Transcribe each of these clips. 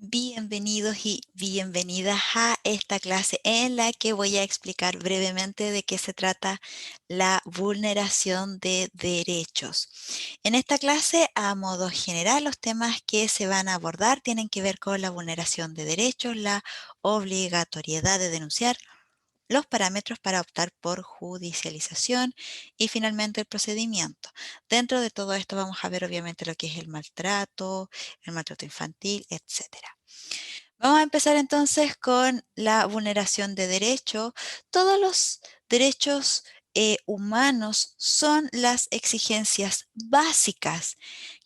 Bienvenidos y bienvenidas a esta clase en la que voy a explicar brevemente de qué se trata la vulneración de derechos. En esta clase, a modo general, los temas que se van a abordar tienen que ver con la vulneración de derechos, la obligatoriedad de denunciar, los parámetros para optar por judicialización y finalmente el procedimiento. Dentro de todo esto vamos a ver obviamente lo que es el maltrato infantil, etcétera. Vamos a empezar entonces con la vulneración de derechos. Todos los derechos humanos son las exigencias básicas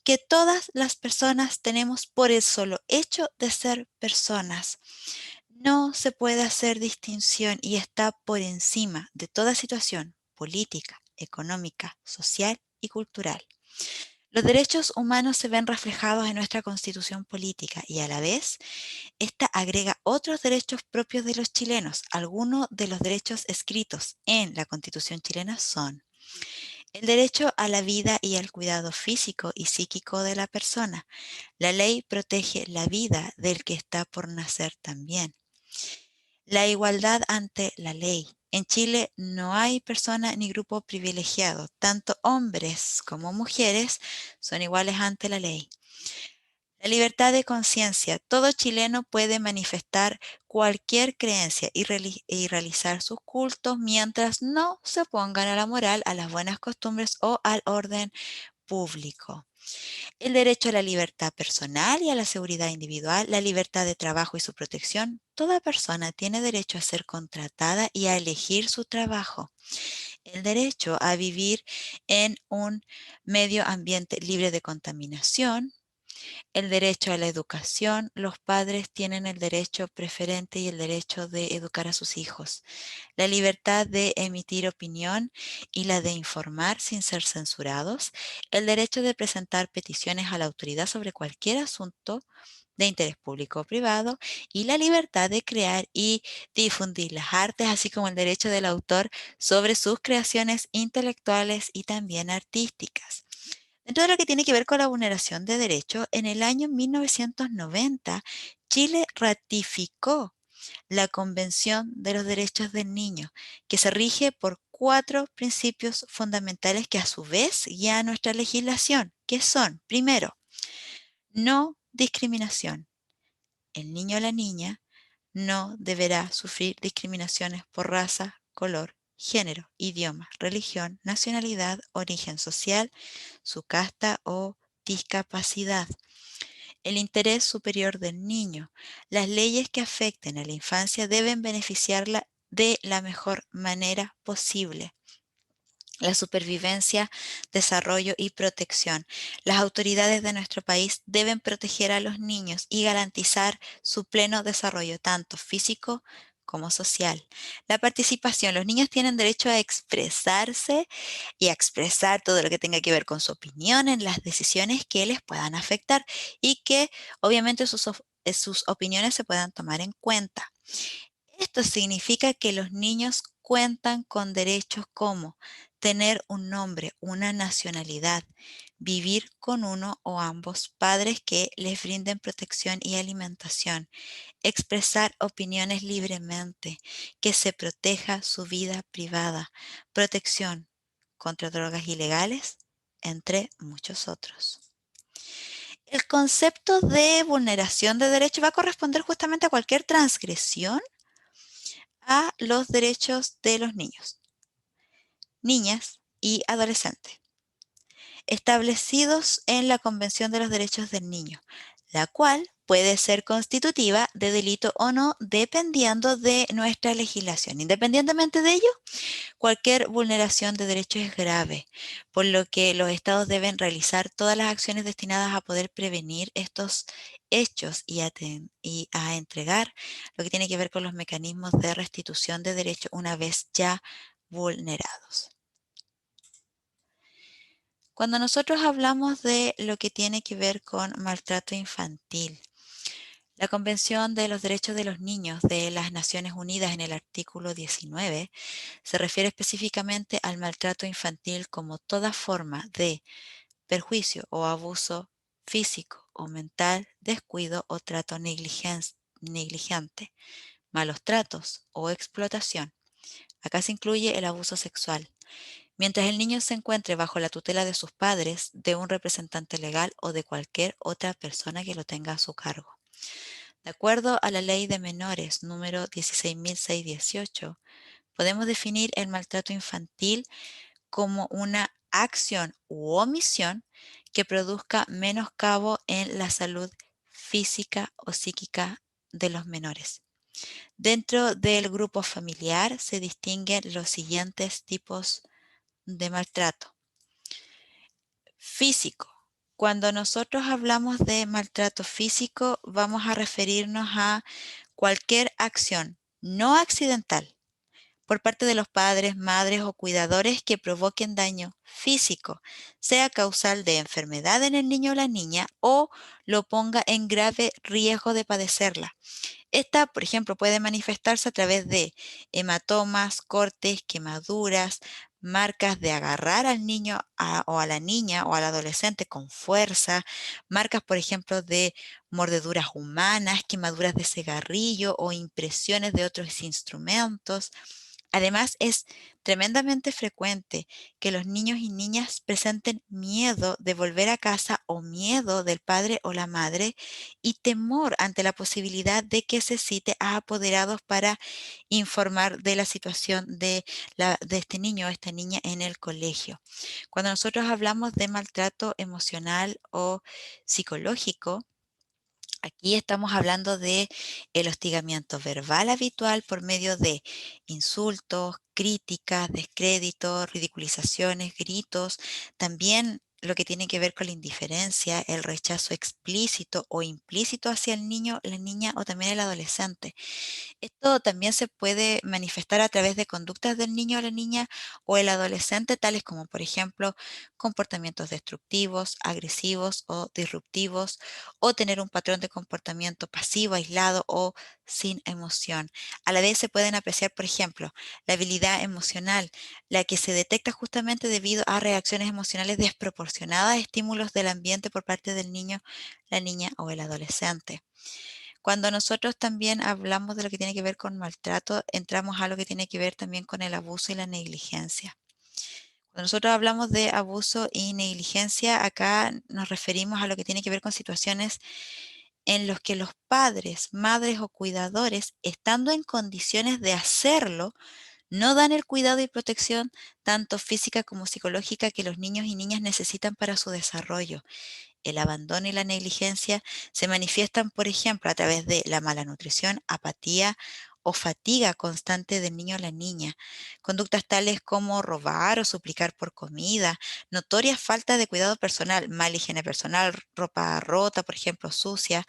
que todas las personas tenemos por el solo hecho de ser personas. No se puede hacer distinción y está por encima de toda situación política, económica, social y cultural. Los derechos humanos se ven reflejados en nuestra constitución política y a la vez esta agrega otros derechos propios de los chilenos. Algunos de los derechos escritos en la Constitución chilena son el derecho a la vida y al cuidado físico y psíquico de la persona. La ley protege la vida del que está por nacer también. La igualdad ante la ley. En Chile no hay persona ni grupo privilegiado. Tanto hombres como mujeres son iguales ante la ley. La libertad de conciencia. Todo chileno puede manifestar cualquier creencia y realizar sus cultos mientras no se opongan a la moral, a las buenas costumbres o al orden público. El derecho a la libertad personal y a la seguridad individual, la libertad de trabajo y su protección. Toda persona tiene derecho a ser contratada y a elegir su trabajo. El derecho a vivir en un medio ambiente libre de contaminación, el derecho a la educación. Los padres tienen el derecho preferente y el derecho de educar a sus hijos. La libertad de emitir opinión y la de informar sin ser censurados. El derecho de presentar peticiones a la autoridad sobre cualquier asunto de interés público o privado y la libertad de crear y difundir las artes, así como el derecho del autor sobre sus creaciones intelectuales y también artísticas. Dentro de lo que tiene que ver con la vulneración de derechos, en el año 1990, Chile ratificó la Convención de los Derechos del Niño, que se rige por 4 principios fundamentales que a su vez guían nuestra legislación, que son, primero, no discriminación. El niño o la niña no deberá sufrir discriminaciones por raza, color, género, idioma, religión, nacionalidad, origen social, su casta o discapacidad. El interés superior del niño. Las leyes que afecten a la infancia deben beneficiarla de la mejor manera posible. La supervivencia, desarrollo y protección. Las autoridades de nuestro país deben proteger a los niños y garantizar su pleno desarrollo, tanto físico como social. La participación. Los niños tienen derecho a expresarse y a expresar todo lo que tenga que ver con su opinión en las decisiones que les puedan afectar y que obviamente sus opiniones se puedan tomar en cuenta. Esto significa que los niños cuentan con derechos como tener un nombre, una nacionalidad, vivir con uno o ambos padres que les brinden protección y alimentación, expresar opiniones libremente, que se proteja su vida privada, protección contra drogas ilegales, entre muchos otros. El concepto de vulneración de derechos va a corresponder justamente a cualquier transgresión a los derechos de los niños, niñas y adolescentes, establecidos en la Convención de los Derechos del Niño, la cual puede ser constitutiva de delito o no, dependiendo de nuestra legislación. Independientemente de ello, cualquier vulneración de derechos es grave, por lo que los estados deben realizar todas las acciones destinadas a poder prevenir estos hechos y a entregar lo que tiene que ver con los mecanismos de restitución de derechos una vez ya vulnerados. Cuando nosotros hablamos de lo que tiene que ver con maltrato infantil, la Convención de los Derechos de los Niños de las Naciones Unidas en el artículo 19 se refiere específicamente al maltrato infantil como toda forma de perjuicio o abuso físico o mental, descuido o trato negligente, malos tratos o explotación. Acá se incluye el abuso sexual. Mientras el niño se encuentre bajo la tutela de sus padres, de un representante legal o de cualquier otra persona que lo tenga a su cargo. De acuerdo a la Ley de Menores número 16.618, podemos definir el maltrato infantil como una acción u omisión que produzca menoscabo en la salud física o psíquica de los menores. Dentro del grupo familiar se distinguen los siguientes tipos de maltrato. Físico. Cuando nosotros hablamos de maltrato físico, vamos a referirnos a cualquier acción no accidental por parte de los padres, madres o cuidadores que provoquen daño físico, sea causal de enfermedad en el niño o la niña o lo ponga en grave riesgo de padecerla. Esta, por ejemplo, puede manifestarse a través de hematomas, cortes, quemaduras, marcas de agarrar al niño o a la niña o al adolescente con fuerza, marcas, por ejemplo, de mordeduras humanas, quemaduras de cigarrillo o impresiones de otros instrumentos. Además, es tremendamente frecuente que los niños y niñas presenten miedo de volver a casa o miedo del padre o la madre y temor ante la posibilidad de que se cite a apoderados para informar de la situación de este niño o esta niña en el colegio. Cuando nosotros hablamos de maltrato emocional o psicológico, aquí estamos hablando de el hostigamiento verbal habitual por medio de insultos, críticas, descréditos, ridiculizaciones, gritos, también lo que tiene que ver con la indiferencia, el rechazo explícito o implícito hacia el niño, la niña o también el adolescente. Esto también se puede manifestar a través de conductas del niño o la niña o el adolescente, tales como, por ejemplo, comportamientos destructivos, agresivos o disruptivos, o tener un patrón de comportamiento pasivo, aislado o sin emoción. A la vez se pueden apreciar, por ejemplo, la habilidad emocional, la que se detecta justamente debido a reacciones emocionales desproporcionadas a estímulos del ambiente por parte del niño, la niña o el adolescente. Cuando nosotros también hablamos de lo que tiene que ver con maltrato, entramos a lo que tiene que ver también con el abuso y la negligencia. Cuando nosotros hablamos de abuso y negligencia, acá nos referimos a lo que tiene que ver con situaciones en los que los padres, madres o cuidadores, estando en condiciones de hacerlo, no dan el cuidado y protección tanto física como psicológica que los niños y niñas necesitan para su desarrollo. El abandono y la negligencia se manifiestan, por ejemplo, a través de la mala nutrición, apatía o fatiga constante del niño o la niña. Conductas tales como robar o suplicar por comida, notoria falta de cuidado personal, mala higiene personal, ropa rota, por ejemplo, sucia,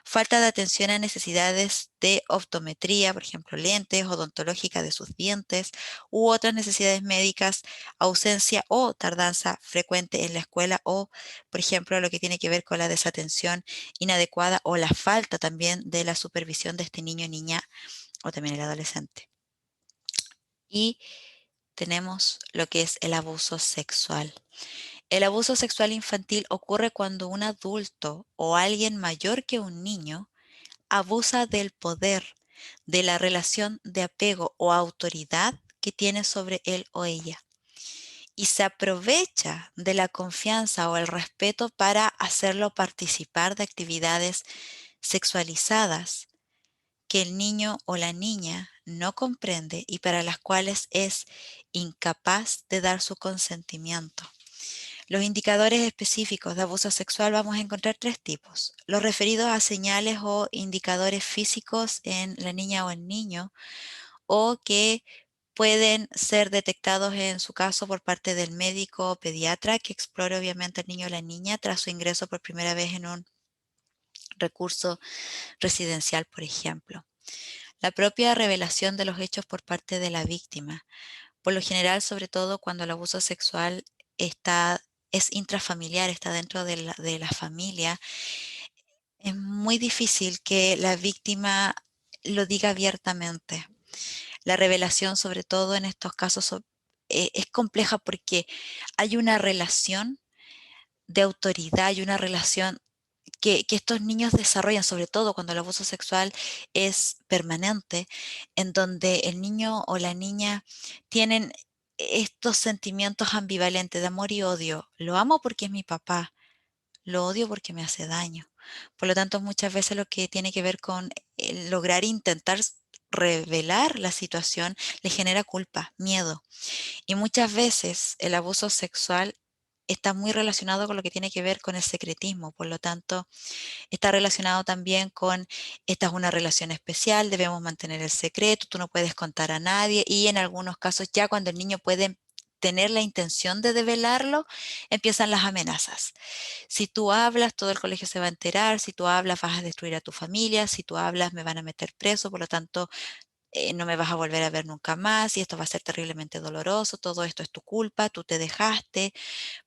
falta de atención a necesidades de optometría, por ejemplo, lentes, odontológica de sus dientes u otras necesidades médicas, ausencia o tardanza frecuente en la escuela o por ejemplo, lo que tiene que ver con la desatención inadecuada o la falta también de la supervisión de este niño, niña o también el adolescente. Y tenemos lo que es el abuso sexual. El abuso sexual infantil ocurre cuando un adulto o alguien mayor que un niño abusa del poder, de la relación de apego o autoridad que tiene sobre él o ella y se aprovecha de la confianza o el respeto para hacerlo participar de actividades sexualizadas que el niño o la niña no comprende y para las cuales es incapaz de dar su consentimiento. Los indicadores específicos de abuso sexual vamos a encontrar tres tipos. Los referidos a señales o indicadores físicos en la niña o el niño o que pueden ser detectados en su caso por parte del médico o pediatra que explore obviamente al niño o la niña tras su ingreso por primera vez en un recurso residencial, por ejemplo. La propia revelación de los hechos por parte de la víctima. Por lo general, sobre todo cuando el abuso sexual es intrafamiliar, está dentro de la familia, es muy difícil que la víctima lo diga abiertamente. La revelación, sobre todo en estos casos, es compleja porque hay una relación de autoridad, hay una relación que estos niños desarrollan, sobre todo cuando el abuso sexual es permanente, en donde el niño o la niña tienen estos sentimientos ambivalentes de amor y odio. Lo amo porque es mi papá, lo odio porque me hace daño. Por lo tanto, muchas veces lo que tiene que ver con lograr intentar revelar la situación le genera culpa, miedo. Y muchas veces el abuso sexual está muy relacionado con lo que tiene que ver con el secretismo. Por lo tanto, está relacionado también con, esta es una relación especial, debemos mantener el secreto, tú no puedes contar a nadie y en algunos casos ya cuando el niño puede tener la intención de develarlo, empiezan las amenazas. Si tú hablas, todo el colegio se va a enterar, si tú hablas vas a destruir a tu familia, si tú hablas me van a meter preso, por lo tanto no me vas a volver a ver nunca más y esto va a ser terriblemente doloroso, todo esto es tu culpa, tú te dejaste.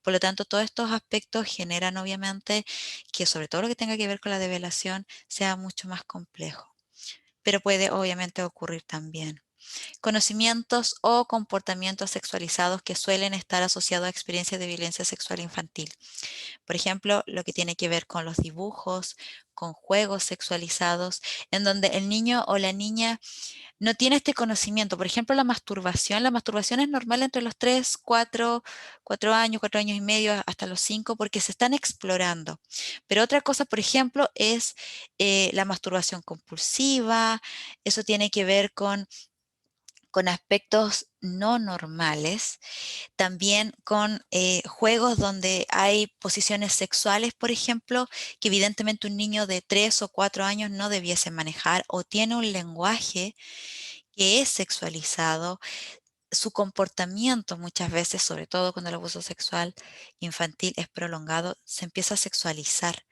Por lo tanto, todos estos aspectos generan obviamente que sobre todo lo que tenga que ver con la develación sea mucho más complejo, pero puede obviamente ocurrir también. Conocimientos o comportamientos sexualizados que suelen estar asociados a experiencias de violencia sexual infantil. Por ejemplo, lo que tiene que ver con los dibujos, con juegos sexualizados, en donde el niño o la niña no tiene este conocimiento. Por ejemplo, la masturbación es normal entre los 3, 4 años, 4 años y medio, hasta los 5, porque se están explorando. Pero otra cosa, por ejemplo, es la masturbación compulsiva. Eso tiene que ver con aspectos no normales, también con juegos donde hay posiciones sexuales, por ejemplo, que evidentemente un niño de 3 o 4 años no debiese manejar o tiene un lenguaje que es sexualizado, su comportamiento muchas veces, sobre todo cuando el abuso sexual infantil es prolongado, se empieza a sexualizar.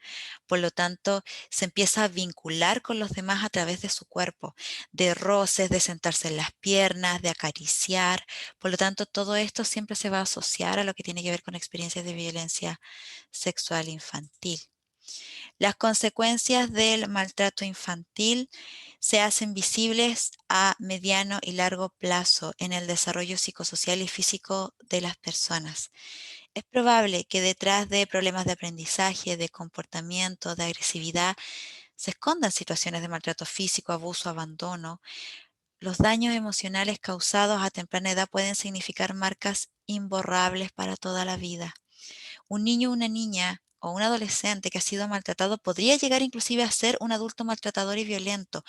Por lo tanto, se empieza a vincular con los demás a través de su cuerpo, de roces, de sentarse en las piernas, de acariciar. Por lo tanto, todo esto siempre se va a asociar a lo que tiene que ver con experiencias de violencia sexual infantil. Las consecuencias del maltrato infantil se hacen visibles a mediano y largo plazo en el desarrollo psicosocial y físico de las personas. Es probable que detrás de problemas de aprendizaje, de comportamiento, de agresividad, se escondan situaciones de maltrato físico, abuso, abandono. Los daños emocionales causados a temprana edad pueden significar marcas imborrables para toda la vida. Un niño, una niña o un adolescente que ha sido maltratado podría llegar inclusive a ser un adulto maltratador y violento.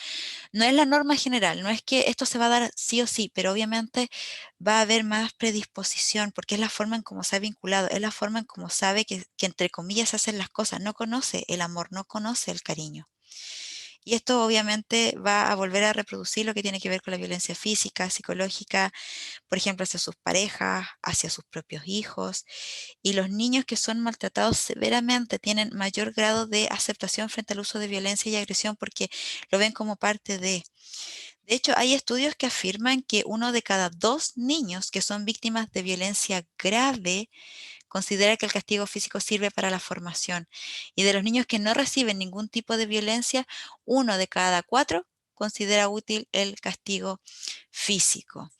No es la norma general, no es que esto se va a dar sí o sí, pero obviamente va a haber más predisposición porque es la forma en cómo se ha vinculado, es la forma en cómo sabe que entre comillas se hacen las cosas, no conoce el amor, no conoce el cariño. Y esto obviamente va a volver a reproducir lo que tiene que ver con la violencia física, psicológica, por ejemplo, hacia sus parejas, hacia sus propios hijos. Y los niños que son maltratados severamente tienen mayor grado de aceptación frente al uso de violencia y agresión porque lo ven como parte de. De hecho, hay estudios que afirman que uno de cada dos niños que son víctimas de violencia grave considera que el castigo físico sirve para la formación. Y de los niños que no reciben ningún tipo de violencia, uno de cada cuatro considera útil el castigo físico.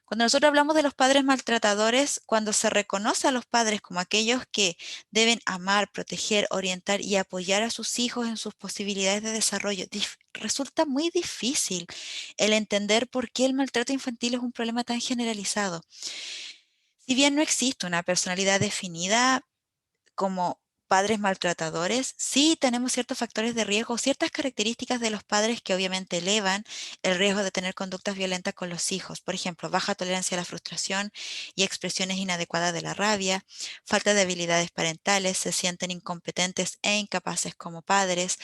Cuando nosotros hablamos de los padres maltratadores, cuando se reconoce a los padres como aquellos que deben amar, proteger, orientar y apoyar a sus hijos en sus posibilidades de desarrollo, resulta muy difícil el entender por qué el maltrato infantil es un problema tan generalizado. Si bien no existe una personalidad definida, como padres maltratadores, sí tenemos ciertos factores de riesgo, ciertas características de los padres que obviamente elevan el riesgo de tener conductas violentas con los hijos. Por ejemplo, baja tolerancia a la frustración y expresiones inadecuadas de la rabia, falta de habilidades parentales, se sienten incompetentes e incapaces como padres.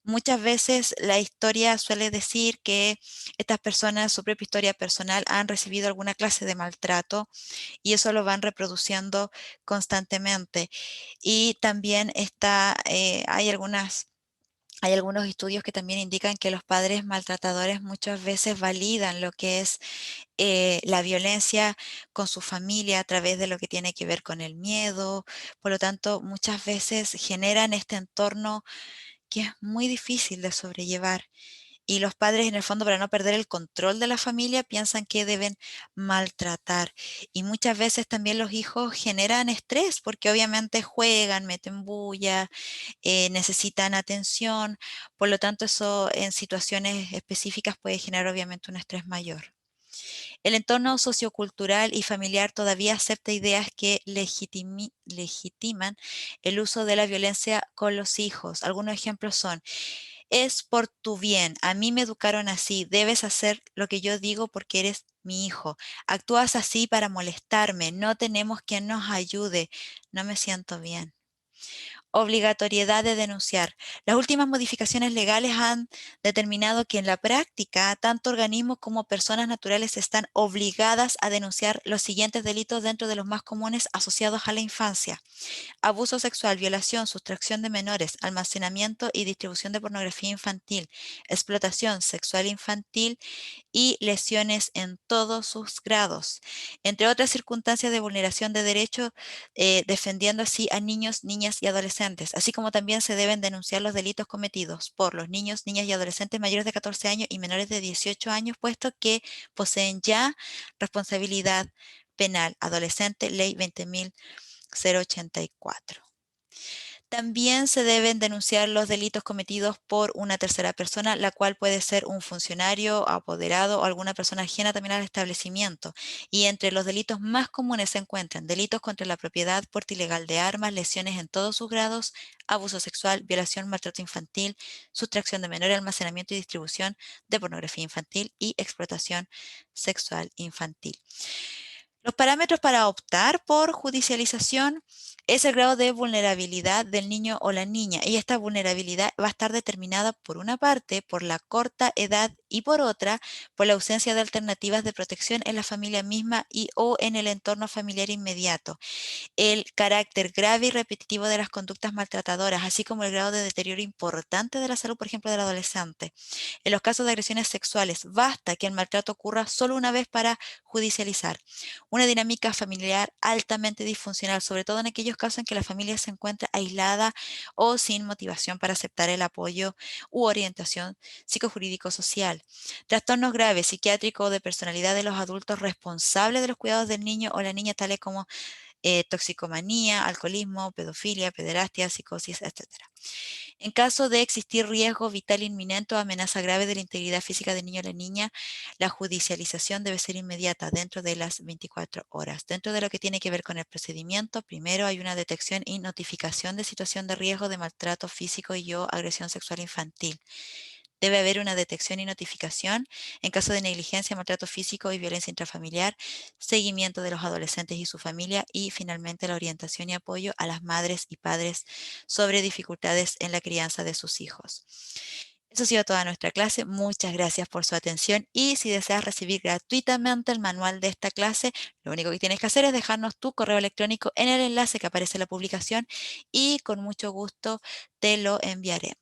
Muchas veces la historia suele decir que estas personas, su propia historia personal, han recibido alguna clase de maltrato y eso lo van reproduciendo constantemente. Y también hay algunos estudios que también indican que los padres maltratadores muchas veces validan lo que es la violencia con su familia a través de lo que tiene que ver con el miedo. Por lo tanto, muchas veces generan este entorno que es muy difícil de sobrellevar. Y los padres, en el fondo, para no perder el control de la familia, piensan que deben maltratar. Y muchas veces también los hijos generan estrés porque obviamente juegan, meten bulla, necesitan atención. Por lo tanto, eso en situaciones específicas puede generar obviamente un estrés mayor. El entorno sociocultural y familiar todavía acepta ideas que legitiman el uso de la violencia con los hijos. Algunos ejemplos son: es por tu bien, a mí me educaron así, debes hacer lo que yo digo porque eres mi hijo. Actúas así para molestarme, no tenemos quien nos ayude, no me siento bien. Obligatoriedad de denunciar. Las últimas modificaciones legales han determinado que en la práctica, tanto organismos como personas naturales están obligadas a denunciar los siguientes delitos dentro de los más comunes asociados a la infancia: abuso sexual, violación, sustracción de menores, almacenamiento y distribución de pornografía infantil, explotación sexual infantil y lesiones en todos sus grados, entre otras circunstancias de vulneración de derechos, defendiendo así a niños, niñas y adolescentes, así como también se deben denunciar los delitos cometidos por los niños, niñas y adolescentes mayores de 14 años y menores de 18 años, puesto que poseen ya responsabilidad penal adolescente, ley 20.084. También se deben denunciar los delitos cometidos por una tercera persona, la cual puede ser un funcionario, apoderado o alguna persona ajena también al establecimiento. Y entre los delitos más comunes se encuentran delitos contra la propiedad, porte ilegal de armas, lesiones en todos sus grados, abuso sexual, violación, maltrato infantil, sustracción de menor, almacenamiento y distribución de pornografía infantil y explotación sexual infantil. Los parámetros para optar por judicialización es el grado de vulnerabilidad del niño o la niña, y esta vulnerabilidad va a estar determinada por una parte por la corta edad y por otra por la ausencia de alternativas de protección en la familia misma y o en el entorno familiar inmediato, el carácter grave y repetitivo de las conductas maltratadoras, así como el grado de deterioro importante de la salud, por ejemplo, del adolescente. En los casos de agresiones sexuales, basta que el maltrato ocurra solo una vez para judicializar. Una dinámica familiar altamente disfuncional, sobre todo en aquellos casos en que la familia se encuentra aislada o sin motivación para aceptar el apoyo u orientación psicojurídico-social. Trastornos graves, psiquiátricos o de personalidad de los adultos responsables de los cuidados del niño o la niña, tales como toxicomanía, alcoholismo, pedofilia, pederastia, psicosis, etcétera. En caso de existir riesgo vital inminente o amenaza grave de la integridad física del niño o la niña, la judicialización debe ser inmediata dentro de las 24 horas. Dentro de lo que tiene que ver con el procedimiento, primero hay una detección y notificación de situación de riesgo de maltrato físico y o agresión sexual infantil. Debe haber una detección y notificación en caso de negligencia, maltrato físico y violencia intrafamiliar, seguimiento de los adolescentes y su familia y finalmente la orientación y apoyo a las madres y padres sobre dificultades en la crianza de sus hijos. Eso ha sido toda nuestra clase. Muchas gracias por su atención y si deseas recibir gratuitamente el manual de esta clase, lo único que tienes que hacer es dejarnos tu correo electrónico en el enlace que aparece en la publicación y con mucho gusto te lo enviaré.